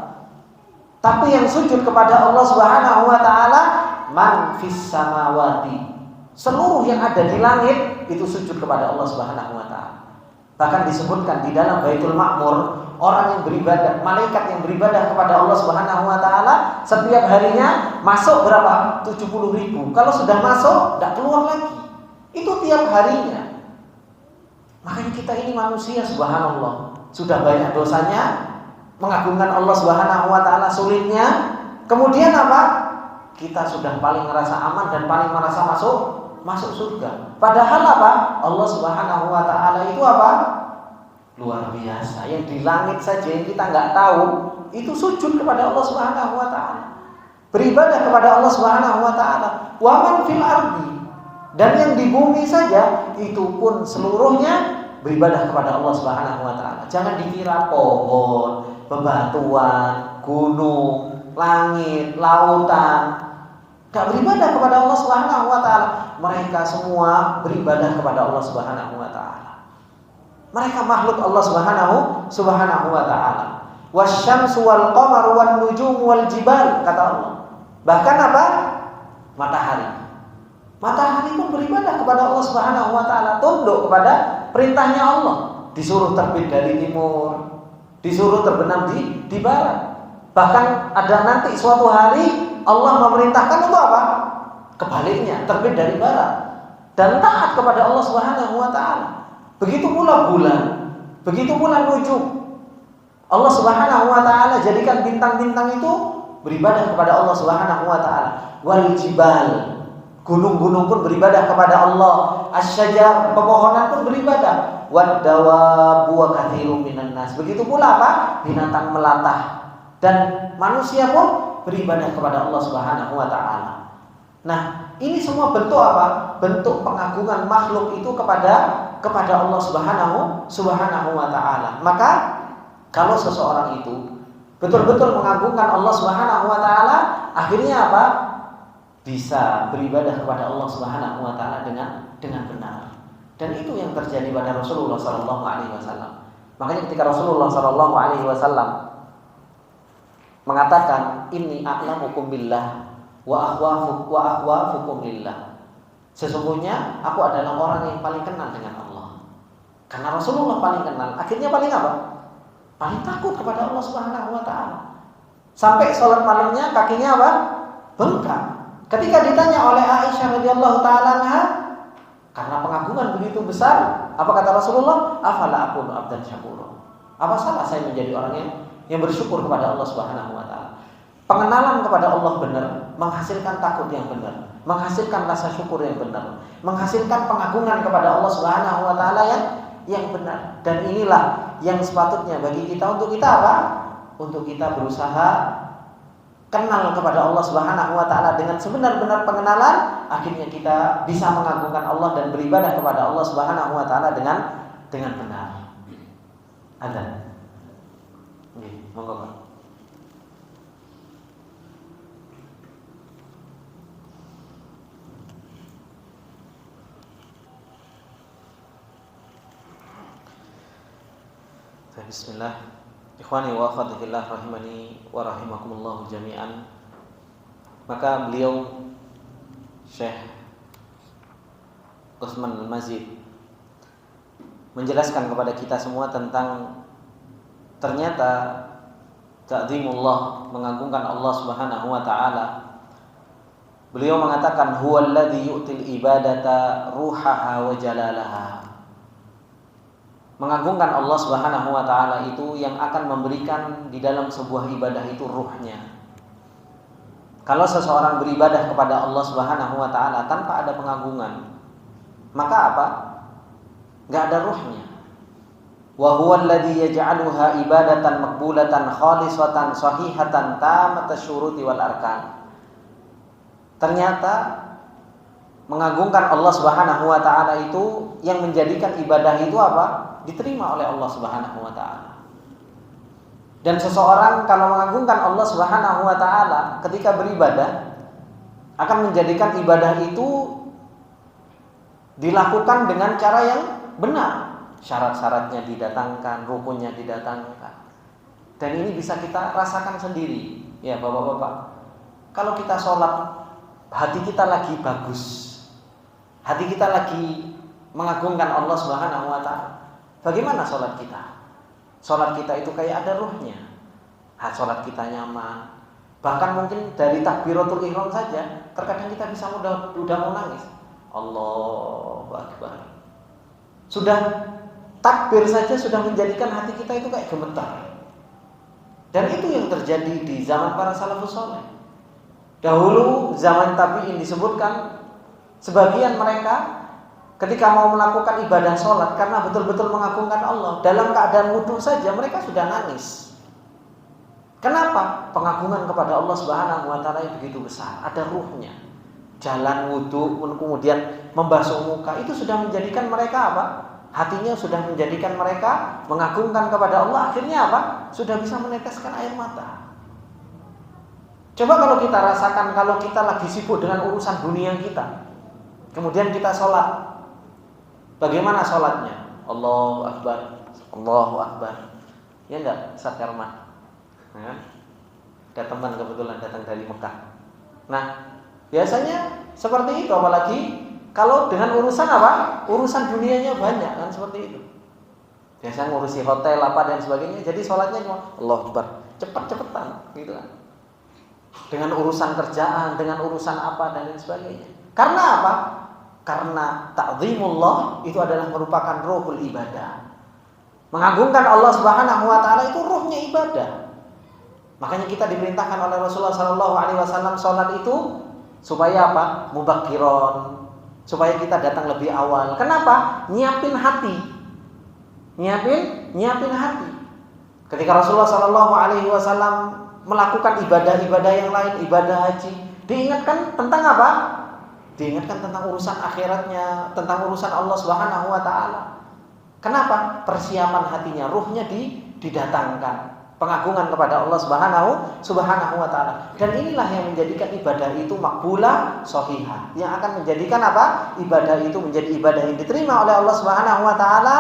Tapi yang sujud kepada Allah Subhanahu wa taala man fis samawati. Seluruh yang ada di langit itu sujud kepada Allah Subhanahu wa taala. Bahkan disebutkan di dalam Baitul Ma'mur, orang yang beribadah, malaikat yang beribadah kepada Allah Subhanahu wa taala setiap harinya masuk berapa? 70.000. Kalau sudah masuk enggak keluar lagi. Itu tiap harinya. Makanya kita ini manusia, subhanallah, sudah banyak dosanya, mengagungkan Allah Subhanahu wa taala sulitnya. Kemudian apa? Kita sudah paling merasa aman dan paling merasa masuk surga. Padahal apa? Allah Subhanahu wa taala itu apa? Luar biasa. Yang di langit saja yang kita enggak tahu, itu sujud kepada Allah Subhanahu wa taala. Beribadah kepada Allah Subhanahu wa taala. Wa man fil ardi. Dan yang di bumi saja itu pun seluruhnya beribadah kepada Allah Subhanahu wa taala. Jangan dikira pohon, bebatuan, gunung, langit, lautan gak beribadah kepada Allah Subhanahu wa taala. Mereka semua beribadah kepada Allah Subhanahu wa taala. Mereka makhluk Allah Subhanahu wa taala. Wasyamsu wal qamaru wan nujumu wal jibal, kata Allah. Bahkan apa? Matahari. Matahari pun beribadah kepada Allah Subhanahu wa taala, tunduk kepada perintahnya Allah. Disuruh terbit dari timur, disuruh terbenam di barat. Bahkan ada nanti suatu hari Allah memerintahkan untuk apa? Kebaliknya, terbit dari barat dan taat kepada Allah Subhanahu wa taala. Begitu pula bulan, begitu pula nujum. Allah Subhanahu wa taala jadikan bintang-bintang itu beribadah kepada Allah Subhanahu wa taala. Wal jibal, gunung-gunung pun beribadah kepada Allah. Asyajar, pepohonan pun beribadah. Wad dawabu wa katsirun minan nas. Begitu pula apa? Binatang melata dan manusia pun beribadah kepada Allah Subhanahu wa taala. Nah, ini semua bentuk apa? Bentuk pengagungan makhluk itu kepada Allah Subhanahu wa taala. Maka kalau seseorang itu betul-betul mengagungkan Allah Subhanahu wa taala, akhirnya apa? Bisa beribadah kepada Allah Subhanahu wa taala dengan benar. Dan itu yang terjadi pada Rasulullah sallallahu alaihi wasallam. Makanya ketika Rasulullah sallallahu alaihi wasallam mengatakan, inni a'lamukum billah wa akhwafukum lillah. Sesungguhnya aku adalah orang yang paling kenal dengan Allah. Karena Rasulullah paling kenal, akhirnya paling apa? Paling takut kepada Allah Subhanahu wa taala. Sampai sholat malamnya kakinya apa? Bengkak. Ketika ditanya oleh Aisyah radhiyallahu taala anha, karena pengagungan begitu besar, apa kata Rasulullah? Afala akunu abdan syakura. Apa salah saya menjadi orang yang bersyukur kepada Allah Subhanahu wa taala? Pengenalan kepada Allah benar menghasilkan takut yang benar, menghasilkan rasa syukur yang benar, menghasilkan pengagungan kepada Allah Subhanahu wa taala yang benar. Dan inilah yang sepatutnya bagi kita, untuk kita apa? Untuk kita berusaha kenal kepada Allah Subhanahu wa taala dengan sebenar-benar pengenalan, akhirnya kita bisa mengagungkan Allah dan beribadah kepada Allah Subhanahu wa taala dengan benar. Ada. Nggih, monggo Pak. Bismillah. Ikhwani wa akhwati fillah rahimani wa rahimakumullah jami'an. Maka beliau Syekh Utsman Al-Mazid menjelaskan kepada kita semua tentang ternyata ta'zimullah, mengagungkan Allah Subhanahu wa taala. Beliau mengatakan huwallazi yu'til ibadata ruhaha wa jalalaha. Mengagungkan Allah Subhanahu wa taala itu yang akan memberikan di dalam sebuah ibadah itu ruhnya. Kalau seseorang beribadah kepada Allah Subhanahu wa taala tanpa ada pengagungan, maka apa? Enggak ada ruhnya. Wa huwa alladhi yaj'aluha ibadatan maqbulatan khalisatan sahihatan tamata syuruti wal arkan. Ternyata mengagungkan Allah Subhanahu wa taala itu yang menjadikan ibadah itu apa? Diterima oleh Allah Subhanahu wa taala. Dan seseorang kalau mengagungkan Allah Subhanahu wa taala ketika beribadah akan menjadikan ibadah itu dilakukan dengan cara yang benar. Syarat-syaratnya didatangkan, rukunnya didatangkan. Dan ini bisa kita rasakan sendiri, ya Bapak-bapak. Kalau kita sholat, hati kita lagi bagus, hati kita lagi mengagungkan Allah Subhanahu wa taala. Bagaimana sholat kita? Sholat kita itu kayak ada ruhnya. Sholat kita nyaman. Bahkan mungkin dari takbiratul ihram saja, terkadang kita bisa udah mau nangis. Allahu Akbar. Sudah takbir saja sudah menjadikan hati kita itu kayak gemetar. Dan itu yang terjadi di zaman para salafus saleh. Dahulu zaman tabi'in disebutkan sebagian mereka ketika mau melakukan ibadah sholat karena betul-betul mengagungkan Allah, dalam keadaan wudu saja mereka sudah nangis. Kenapa? Pengagungan kepada Allah Subhanahu wa taala yang begitu besar, ada ruhnya. jalan wudu, kemudian membasuh muka, itu sudah menjadikan mereka apa? Hatinya sudah menjadikan mereka mengagungkan kepada Allah. Akhirnya apa? Sudah bisa meneteskan air mata. Coba kalau kita rasakan, kalau kita lagi sibuk dengan urusan dunia kita, kemudian kita sholat, bagaimana sholatnya? Allahu Akbar, Allahu Akbar. Ya enggak, Ustaz Karma? Nah, ada teman kebetulan datang dari Mekah. Nah, biasanya seperti itu, apalagi kalau dengan urusan apa? Urusan dunianya banyak kan, seperti itu. Biasanya ngurusi hotel apa dan sebagainya, jadi sholatnya cuma Allahu Akbar, cepet-cepetan gitu kan. Dengan urusan kerjaan, dengan urusan apa dan lain sebagainya. Karena apa? Karena ta'zimullah itu adalah merupakan ruhul ibadah. Mengagungkan Allah Subhanahu wa taala itu ruhnya ibadah. Makanya kita diperintahkan oleh Rasulullah sallallahu alaihi wasallam salat itu supaya apa? Mubakkiron, supaya kita datang lebih awal. Kenapa? Nyiapin hati. Nyiapin hati. Ketika Rasulullah sallallahu alaihi wasallam melakukan ibadah-ibadah yang lain, ibadah haji, diingatkan tentang apa? Diingatkan tentang urusan akhiratnya, tentang urusan Allah Subhanahu wa taala. Kenapa? Persiapan hatinya, ruhnya didatangkan. Pengagungan kepada Allah Subhanahu wa taala. Dan inilah yang menjadikan ibadah itu makbulah shahihah. Yang akan menjadikan apa? Ibadah itu menjadi ibadah yang diterima oleh Allah Subhanahu wa taala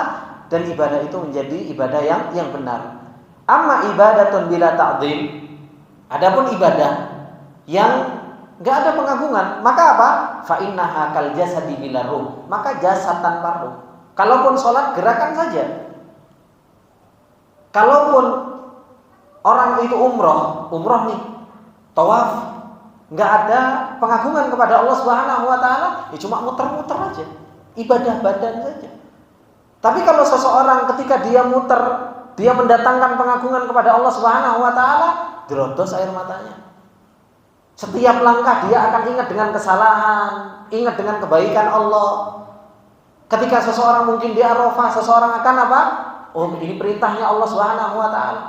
dan ibadah itu menjadi ibadah yang benar. Amma ibadatun bila ta'zim, adapun ibadah yang enggak ada pengagungan, maka apa? Fa innaha kal jasadi bila ruh, maka jasad tanpa ruh. Kalaupun sholat gerakan saja. Kalaupun orang itu umroh nih, tawaf, enggak ada pengagungan kepada Allah Subhanahu wa taala, ya cuma muter-muter aja, ibadah badan saja. Tapi kalau seseorang ketika dia muter, dia mendatangkan pengagungan kepada Allah Subhanahu wa taala, derodos air matanya. Setiap langkah dia akan ingat dengan kesalahan, ingat dengan kebaikan Allah. Ketika seseorang mungkin di Arafah, seseorang akan apa? Oh, ini perintahnya Allah Subhanahu wa taala.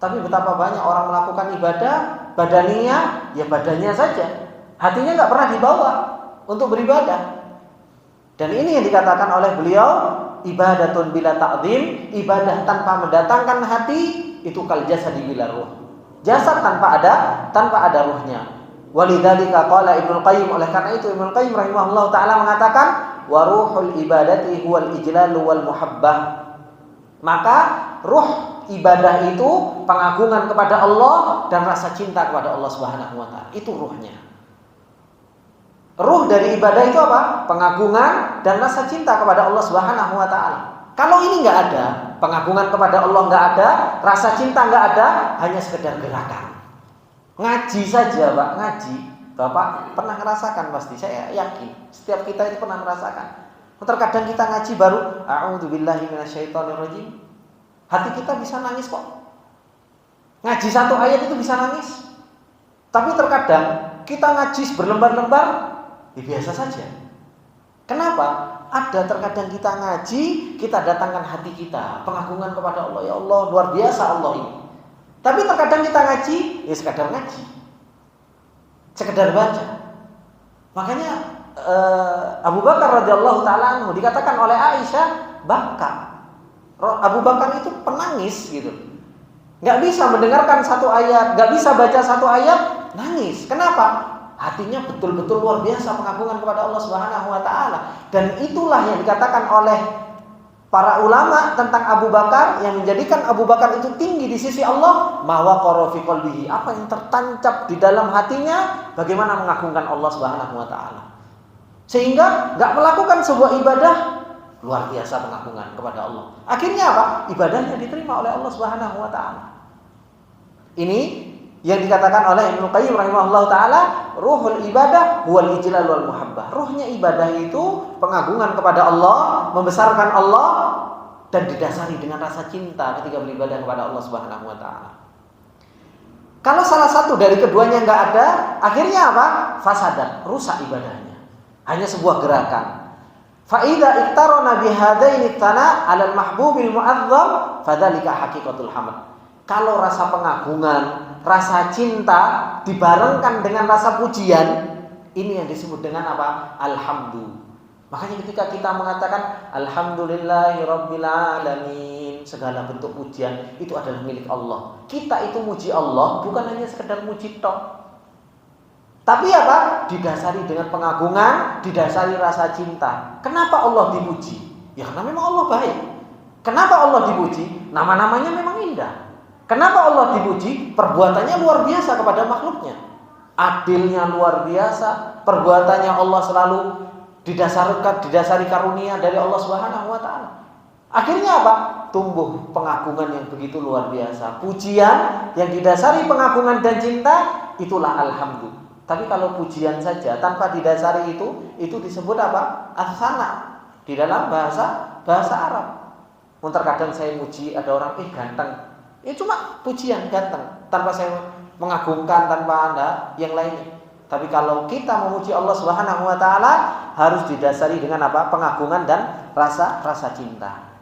Tapi betapa banyak orang melakukan ibadah badannya, ya badannya saja. Hatinya enggak pernah dibawa untuk beribadah. Dan ini yang dikatakan oleh beliau, ibadatun bila ta'zim, ibadah tanpa mendatangkan hati itu kal jasadi bila ruh. Jasad tanpa ada ruhnya. Walidzalika qala Ibnu Qayyim, oleh karena itu Ibnu Qayyim rahimahullah taala mengatakan wa ruhul ibadati huwal ijlalu wal muhabbah. Maka ruh ibadah itu pengagungan kepada Allah dan rasa cinta kepada Allah Subhanahu wa taala. Itu ruhnya. Ruh dari ibadah itu apa? Pengagungan dan rasa cinta kepada Allah Subhanahu wa taala. Kalau ini enggak ada, pengagungan kepada Allah enggak ada, rasa cinta enggak ada, hanya sekedar gerakan. Ngaji saja, Pak, ngaji. Bapak pernah merasakan pasti, saya yakin. Setiap kita itu pernah merasakan. Terkadang kita ngaji baru a'udzubillahi minasyaitonirrajim. Hati kita bisa nangis kok. Ngaji satu ayat itu bisa nangis. Tapi terkadang kita ngaji berlembar-lembar, ya biasa saja. Kenapa? Ada terkadang kita ngaji, kita datangkan hati kita, pengagungan kepada Allah. Ya Allah, luar biasa Allah ini. Tapi terkadang kita ngaji, ya sekadar ngaji, sekedar baca. Makanya Abu Bakar radhiyallahu taala anhu dikatakan oleh Aisyah baka. Abu Bakar itu penangis gitu. Gak bisa mendengarkan satu ayat, gak bisa baca satu ayat, nangis. Kenapa? Hatinya betul-betul luar biasa pengagungan kepada Allah Subhanahu wa taala. Dan itulah yang dikatakan oleh para ulama tentang Abu Bakar, yang menjadikan Abu Bakar itu tinggi di sisi Allah, ma waqara fi qalbihi, apa yang tertancap di dalam hatinya, bagaimana mengagungkan Allah Subhanahu wa taala. Sehingga enggak melakukan sebuah ibadah, luar biasa pengagungan kepada Allah. Akhirnya apa? Ibadahnya diterima oleh Allah Subhanahu wa taala. Ini yang dikatakan oleh Ibnu Qayyim rahimahullah taala, ruhul ibadah huwal ijlal wal muhabbah. Ruhnya ibadah itu pengagungan kepada Allah, membesarkan Allah dan didasari dengan rasa cinta ketika beribadah kepada Allah Subhanahu wa taala. Kalau salah satu dari keduanya enggak ada, akhirnya apa? Fasadat, rusak ibadahnya. Hanya sebuah gerakan. Fa idza iktarana bihadaini tana 'alal mahbubil mu'azzam fadzalika haqiqatul hamd. Kalau rasa pengagungan, rasa cinta dibarengkan dengan rasa pujian, Ini yang disebut dengan apa? Alhamdulillah. Makanya ketika kita mengatakan alhamdulillahirabbil alamin, segala bentuk pujian itu adalah milik Allah. Kita itu muji Allah bukan hanya sekedar muji tok. Tapi apa? Didasari dengan pengagungan, didasari rasa cinta. Kenapa Allah dipuji? Ya karena memang Allah baik. Kenapa Allah dipuji? Nama-namanya memang indah. Kenapa Allah dipuji? Perbuatannya luar biasa kepada makhluknya. Adilnya luar biasa. Perbuatannya Allah selalu didasari karunia dari Allah Subhanahu wa taala. Akhirnya apa? Tumbuh pengagungan yang begitu luar biasa. Pujian yang didasari pengagungan dan cinta, itulah alhamdulillah. Tapi kalau pujian saja tanpa didasari itu disebut apa? As-sana di dalam bahasa Arab. Terkadang saya muji ada orang ganteng. Cuma pujian ganteng tanpa saya mengagungkan, tanpa ada yang lainnya. Tapi kalau kita memuji Allah Subhanahu wa taala harus didasari dengan apa? Pengagungan dan rasa cinta.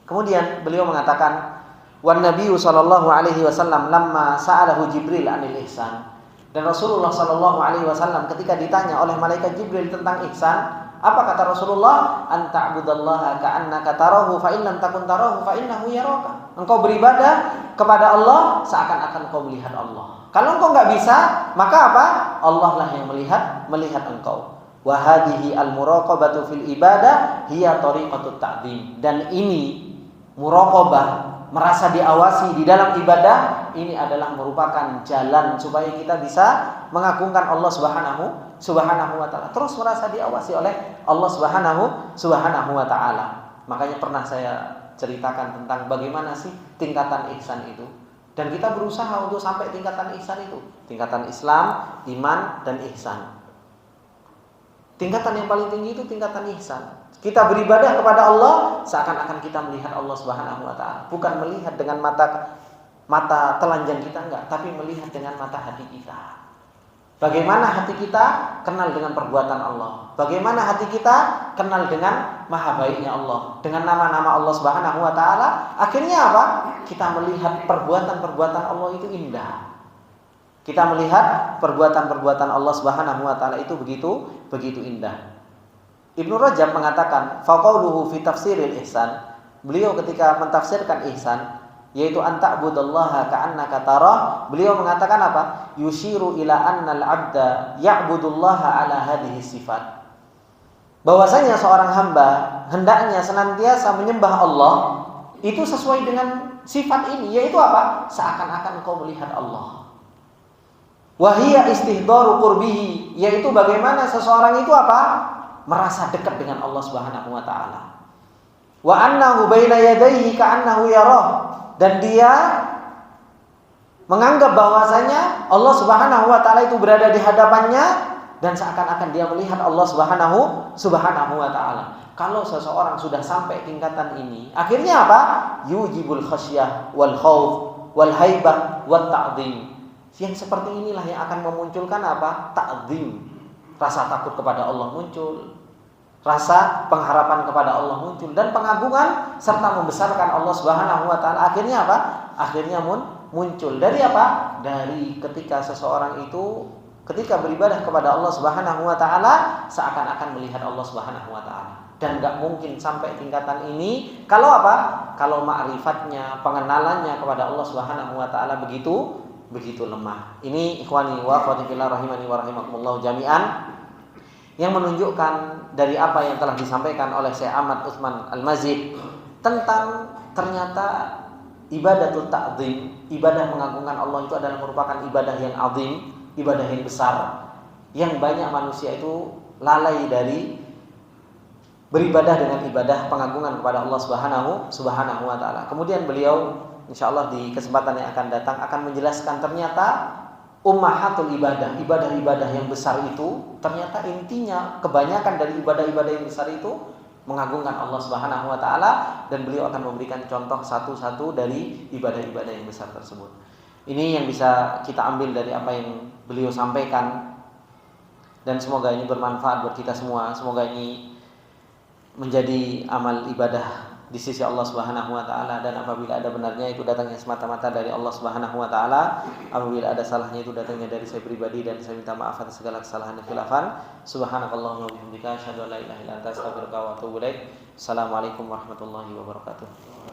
Kemudian beliau mengatakan, "Wan Nabiyyu sallallahu alaihi wasallam lamma sa'alahu Jibril 'anil ihsan." Dan Rasulullah sallallahu alaihi wasallam ketika ditanya oleh malaikat Jibril tentang ihsan, apa kata Rasulullah? Anta'budallaha ka'annaka tarahu fa in lam takun tarahu fa innahu yaraka. Engkau beribadah kepada Allah seakan-akan engkau melihat Allah. Kalau engkau enggak bisa, maka apa? Allah lah yang melihat engkau. Wa hadhihi al-muraqabatu fil ibadah hiya tariqatut ta'zim. Dan ini muraqabah, merasa diawasi di dalam ibadah, ini adalah merupakan jalan supaya kita bisa mengagungkan Allah Subhanahu wa taala. Terus merasa diawasi oleh Allah Subhanahu wa taala. Makanya pernah saya ceritakan tentang bagaimana sih tingkatan ihsan itu. Dan kita berusaha untuk sampai tingkatan ihsan itu. Tingkatan Islam, iman, dan ihsan. Tingkatan yang paling tinggi itu tingkatan ihsan. Kita beribadah kepada Allah seakan-akan kita melihat Allah Subhanahu wa taala, bukan melihat dengan mata telanjang kita, enggak, tapi melihat dengan mata hati kita. Bagaimana hati kita kenal dengan perbuatan Allah? Bagaimana hati kita kenal dengan maha baiknya Allah, dengan nama-nama Allah Subhanahu wa taala? Akhirnya apa? Kita melihat perbuatan-perbuatan Allah itu indah. Kita melihat perbuatan-perbuatan Allah Subhanahu wa taala itu begitu indah. Ibnu Rajab mengatakan faqauluhu fi tafsiril ihsan, beliau ketika mentafsirkan ihsan yaitu anta'budallaha ka'annaka tarah, beliau mengatakan apa? Yushiru ila annal 'abda ya'budullaha ala hadhihi sifat. Bahwasanya seorang hamba hendaknya senantiasa menyembah Allah itu sesuai dengan sifat ini, yaitu apa? Seakan-akan kau melihat Allah. Wa hiya istihdaru qurbihi, yaitu bagaimana seseorang itu apa? Merasa dekat dengan Allah Subhanahu wa taala. Wa annahu baina yadayhi ka'annahu yarah, dan dia menganggap bahwasanya Allah Subhanahu wa taala itu berada di hadapannya dan seakan-akan dia melihat Allah Subhanahu wa taala. Kalau seseorang sudah sampai tingkatan ini, akhirnya apa? Yujibul khasyah wal khauf wal haibah wat ta'zim. Yang seperti inilah yang akan memunculkan apa? Ta'zim. Rasa takut kepada Allah muncul, rasa pengharapan kepada Allah muncul, dan pengagungan serta membesarkan Allah Subhanahu wa taala. Akhirnya apa? Akhirnya muncul dari apa? Dari ketika seseorang itu ketika beribadah kepada Allah Subhanahu wa taala seakan-akan melihat Allah Subhanahu wa taala. Dan enggak mungkin sampai tingkatan ini kalau apa? Kalau ma'rifatnya, pengenalannya kepada Allah Subhanahu wa taala begitu lemah. Ini ikhwani wa akhwati fillah rahimani wa rahimakumullah jami'an, yang menunjukkan dari apa yang telah disampaikan oleh Syekh Ahmad Utsman Al-Mazid tentang ternyata ibadatul ta'zim, ibadah mengagungkan Allah itu adalah merupakan ibadah yang azim, ibadah yang besar, yang banyak manusia itu lalai dari beribadah dengan ibadah pengagungan kepada Allah Subhanahu wa taala. Kemudian beliau insyaallah di kesempatan yang akan datang akan menjelaskan ternyata ummahatul ibadah-ibadah yang besar itu ternyata intinya kebanyakan dari ibadah-ibadah yang besar itu mengagungkan Allah Subhanahu wa taala, dan beliau akan memberikan contoh satu-satu dari ibadah-ibadah yang besar tersebut. Ini yang bisa kita ambil dari apa yang beliau sampaikan, dan semoga ini bermanfaat buat kita semua. Semoga ini menjadi amal ibadah di sisi Allah Subhanahu wa taala, dan apabila ada benarnya itu datangnya semata-mata dari Allah Subhanahu wa taala. Apabila ada salahnya itu datangnya dari saya pribadi, dan saya minta maaf atas segala kesalahan dan khilafan. Subhanakallahumma wa bihamdika asyhadu an la ilaha illa anta astaghfiruka wa atubu ilaik. Assalamualaikum warahmatullahi wabarakatuh.